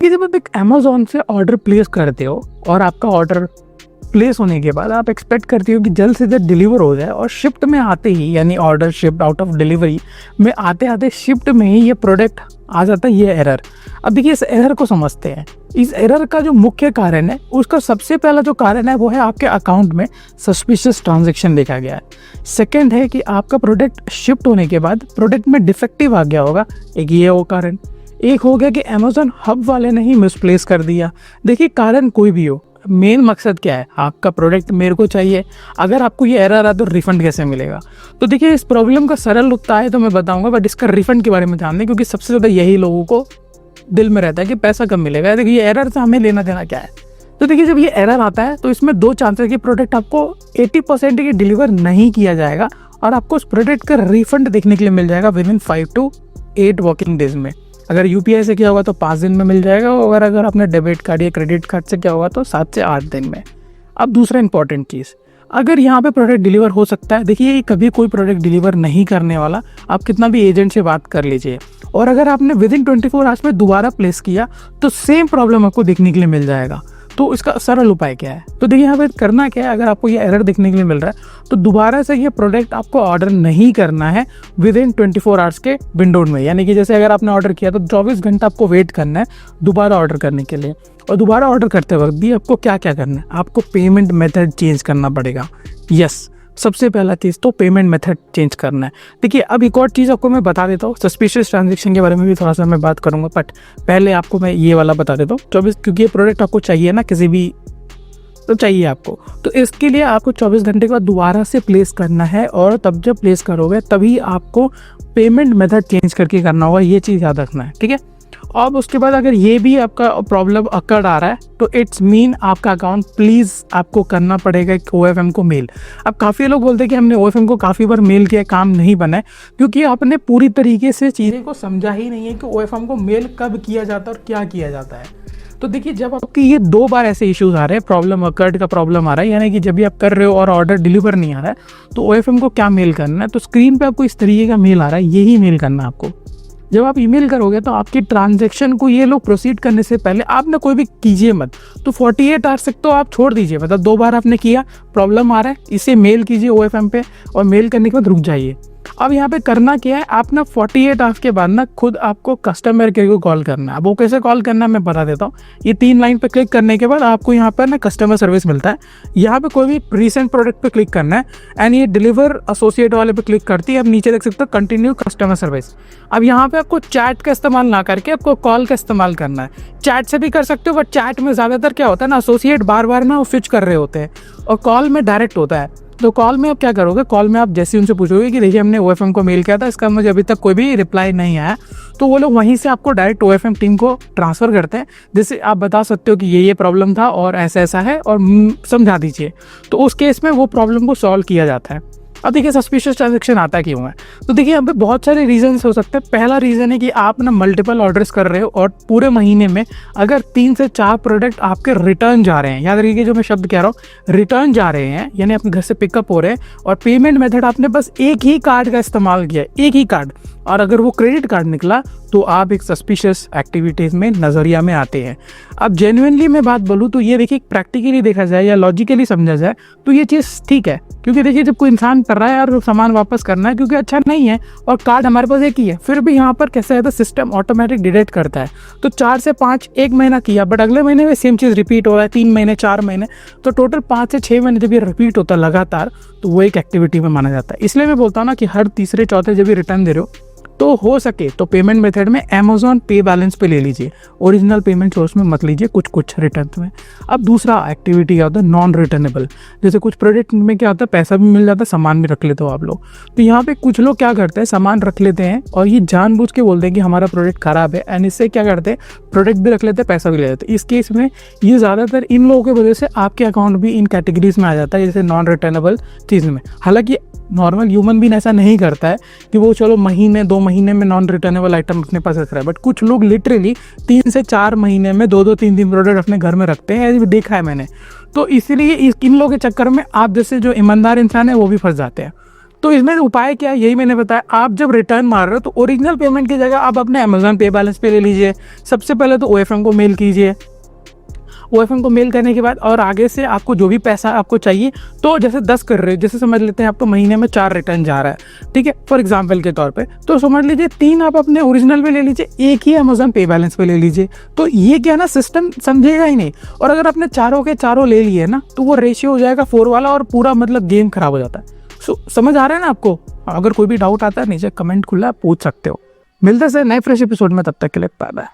देखिए, जब आप एक अमेज़न से ऑर्डर प्लेस करते हो और आपका ऑर्डर प्लेस होने के बाद आप एक्सपेक्ट करते हो कि जल्द से जल्द डिलीवर हो जाए, और शिफ्ट में आते ही, यानी order shift out of delivery में आते आते शिफ्ट में ही ये प्रोडक्ट आ जाता है, ये एरर। अब देखिए, इस एरर को समझते हैं। इस एरर का जो मुख्य कारण है, उसका सबसे पहला जो कारण है वो है आपके अकाउंट में सस्पिशियस ट्रांजैक्शन देखा गया है। सेकंड है कि आपका प्रोडक्ट शिफ्ट होने के बाद प्रोडक्ट में डिफेक्टिव आ गया होगा, एक ये वो कारण। एक हो गया कि अमेज़न हब वाले ने ही मिसप्लेस कर दिया। देखिए, कारण कोई भी हो, मेन मकसद क्या है, आपका प्रोडक्ट मेरे को चाहिए। अगर आपको ये एरर आ तो रिफंड कैसे मिलेगा? तो देखिए, इस प्रॉब्लम का सरल उत्तर है तो मैं बताऊंगा, बट इसका रिफंड के बारे में जानने, क्योंकि सबसे ज़्यादा यही लोगों को दिल में रहता है कि पैसा कब मिलेगा। देखिए, ये एरर से हमें लेना देना क्या है? तो देखिए, जब ये एरर आता है तो इसमें दो चांसेस कि प्रोडक्ट आपको 80% की डिलीवर नहीं किया जाएगा और आपको उस प्रोडक्ट का रिफंड देखने के लिए मिल जाएगा with in 5 to 8 working days में। अगर यूपीआई से किया होगा तो 5 दिन में मिल जाएगा, और अगर आपने डेबिट कार्ड या क्रेडिट कार्ड से किया होगा तो 7 से 8 दिन में। अब दूसरा इंपॉर्टेंट चीज़, अगर यहाँ पे प्रोडक्ट डिलीवर हो सकता है, देखिए कभी कोई प्रोडक्ट डिलीवर नहीं करने वाला, आप कितना भी एजेंट से बात कर लीजिए, और अगर आपने विद इन 24 आवर्स में दोबारा प्लेस किया तो सेम प्रॉब्लम आपको देखने के लिए मिल जाएगा। तो इसका सरल उपाय क्या है? तो देखिए, यहाँ पे करना क्या है, अगर आपको ये एरर देखने के लिए मिल रहा है तो दोबारा से ये प्रोडक्ट आपको ऑर्डर नहीं करना है विद इन 24 आवर्स के विंडो में। यानी कि जैसे अगर आपने ऑर्डर किया तो 24 घंटा आपको वेट करना है दोबारा ऑर्डर करने के लिए। और दोबारा ऑर्डर करते वक्त भी आपको क्या क्या करना है, आपको पेमेंट मेथड चेंज करना पड़ेगा। यस, सबसे पहला चीज़ तो पेमेंट मेथड चेंज करना है। देखिए, अब एक और चीज़ आपको मैं बता देता हूँ, सस्पिशियस ट्रांजैक्शन के बारे में भी थोड़ा सा मैं बात करूँगा, बट पहले आपको मैं ये वाला बता देता हूँ 24, क्योंकि ये प्रोडक्ट आपको चाहिए ना, किसी भी तो चाहिए आपको, तो इसके लिए आपको 24 घंटे के बाद दोबारा से प्लेस करना है, और तब जब प्लेस करोगे तभी आपको पेमेंट मेथड चेंज करके करना होगा। ये चीज़ याद रखना है, ठीक है। अब उसके बाद अगर ये भी आपका प्रॉब्लम अकड़ आ रहा है तो इट्स मीन आपका अकाउंट प्लीज़ आपको करना पड़ेगा OFM को मेल। अब काफ़ी लोग बोलते हैं कि हमने OFM को काफ़ी बार मेल किया, काम नहीं बना है, क्योंकि आपने पूरी तरीके से चीज़ें को समझा ही नहीं है कि OFM को मेल कब किया जाता है और क्या किया जाता है। तो देखिए, जब आपकी ये 2 बार ऐसे इश्यूज आ रहे हैं, प्रॉब्लम अकर्ड का प्रॉब्लम आ रहा है, यानी कि जब भी आप कर रहे हो और ऑर्डर डिलीवर नहीं आ रहा है, तो OFM को क्या मेल करना है, तो स्क्रीन पे आपको इस तरीके का मेल आ रहा है, यही मेल करना है आपको। जब आप ईमेल करोगे तो आपकी ट्रांजैक्शन को ये लोग प्रोसीड करने से पहले आपने कोई भी कीजिए मत, तो 48 आवर्स तक तो आप छोड़ दीजिए। मतलब 2 बार आपने किया, प्रॉब्लम आ रहा है, इसे मेल कीजिए OFM पे, और मेल करने के बाद रुक जाइए। अब यहाँ पे करना क्या है, आप ना 48 आवर्स के बाद ना खुद आपको कस्टमर केयर को कॉल करना है। अब वो कैसे कॉल करना है मैं बता देता हूँ। ये 3 लाइन पे क्लिक करने के बाद आपको यहाँ पर ना कस्टमर सर्विस मिलता है। यहाँ पे कोई भी रिसेंट प्रोडक्ट पे क्लिक करना है, एंड ये डिलीवर एसोसिएट वाले पे क्लिक करती है। अब नीचे देख सकते हो कंटिन्यू कस्टमर सर्विस। अब यहाँ पे आपको चैट का इस्तेमाल ना करके आपको कॉल का इस्तेमाल करना है। चैट से भी कर सकते हो, बट चैट में ज़्यादातर क्या होता है ना, एसोसिएट बार बार ना वो स्विच कर रहे होते हैं, और कॉल में डायरेक्ट होता है। तो कॉल में आप क्या करोगे, कॉल में आप जैसे उनसे पूछोगे कि देखिए हमने OFM को मेल किया था, इसका मुझे अभी तक कोई भी रिप्लाई नहीं आया, तो वो लोग वहीं से आपको डायरेक्ट OFM टीम को ट्रांसफ़र करते हैं, जिससे आप बता सकते हो कि ये प्रॉब्लम था और ऐसा ऐसा है, और समझा दीजिए। तो उस केस में वो प्रॉब्लम को सॉल्व किया जाता है। अब देखिए, सस्पिशियस ट्रांजैक्शन आता क्यों है? तो देखिए, यहाँ पे बहुत सारे रीजंस हो सकते हैं। पहला रीज़न है कि आप ना मल्टीपल ऑर्डर्स कर रहे हो, और पूरे महीने में अगर 3 से 4 प्रोडक्ट आपके रिटर्न जा रहे हैं, याद रखिए जो मैं शब्द कह रहा हूँ, रिटर्न जा रहे हैं, यानी अपने घर से पिकअप हो रहे हैं, और पेमेंट मेथड आपने बस एक ही कार्ड का इस्तेमाल किया, एक ही कार्ड, और अगर वो क्रेडिट कार्ड निकला तो आप एक सस्पिशियस एक्टिविटीज़ में नज़रिया में आते हैं। अब जेन्युइनली मैं बात बोलूँ तो ये देखिए, प्रैक्टिकली देखा जाए या लॉजिकली समझा जाए तो ये चीज़ ठीक है, क्योंकि देखिए जब कोई इंसान कर रहा है और सामान वापस करना है क्योंकि अच्छा नहीं है, और कार्ड हमारे पास एक ही है, फिर भी यहाँ पर कैसा है तो सिस्टम ऑटोमेटिक डिटेक्ट करता है। तो 4 से 5 एक महीना किया, बट अगले महीने में सेम चीज़ रिपीट हो रहा है, 3 महीने 4 महीने, तो टोटल 5 से 6 महीने जब ये रिपीट होता है लगातार, तो वो एक एक्टिविटी में माना जाता है। इसलिए मैं बोलता हूँ ना कि हर तीसरे चौथे जब भी रिटर्न दे रहे हो तो हो सके तो पेमेंट मेथड में अमेज़न पे बैलेंस पे ले लीजिए, ओरिजिनल पेमेंट सोर्स में मत लीजिए कुछ रिटर्न में। अब दूसरा एक्टिविटी क्या होता है, नॉन रिटर्नेबल। जैसे कुछ प्रोडक्ट में क्या होता है, पैसा भी मिल जाता है, सामान भी रख लेते हो आप लोग। तो यहाँ पे कुछ लोग क्या करते हैं, सामान रख लेते हैं और ये जानबूझ के बोलते हैं कि हमारा प्रोडक्ट खराब है, एंड इससे क्या करते हैं, प्रोडक्ट भी रख लेते हैं, पैसा भी ले लेते हैं। इस केस में ये ज़्यादातर इन लोगों की वजह से आपके अकाउंट भी इन कैटेगरीज में आ जाता है, जैसे नॉन रिटर्नेबल चीज़ में। हालांकि नॉर्मल ह्यूमन भी ऐसा नहीं करता है कि वो चलो महीने 2 महीने में नॉन रिटर्नेबल आइटम अपने पास रख रहा है, बट कुछ लोग लिटरली 3 से 4 महीने में 2-2 3-3 प्रोडक्ट अपने घर में रखते हैं, ऐसे भी देखा है मैंने। तो इसीलिए इन लोगों के चक्कर में आप जैसे जो ईमानदार इंसान है वो भी फंस जाते हैं। तो इसमें उपाय क्या है, यही मैंने बताया। आप जब रिटर्न मार रहे हो तो ओरिजिनल पेमेंट की जगह आप अपने अमेजॉन पे बैलेंस पे ले लीजिए। सबसे पहले तो OFM को मेल कीजिए। OFM को मेल करने के बाद और आगे से आपको जो भी पैसा आपको चाहिए, तो जैसे 10 कर रहे हो, जैसे समझ लेते हैं आपको महीने में 4 रिटर्न जा रहा है, ठीक है, फॉर एग्जाम्पल के तौर पे, तो समझ लीजिए 3 आप अपने ओरिजिनल पे ले लीजिए, एक ही अमेजॉन पे बैलेंस पे ले लीजिए। तो ये क्या ना, सिस्टम समझेगा ही नहीं। और अगर आपने चारों के चारों ले लिए ना, तो वो रेशियो हो जाएगा 4 वाला और पूरा मतलब गेम खराब हो जाता है। समझ आ रहा है ना आपको? अगर कोई भी डाउट आता है नीचे कमेंट खुला, पूछ सकते हो। मिलते हैं नए फ्रेश एपिसोड में, तब तक के लिए बाय बाय।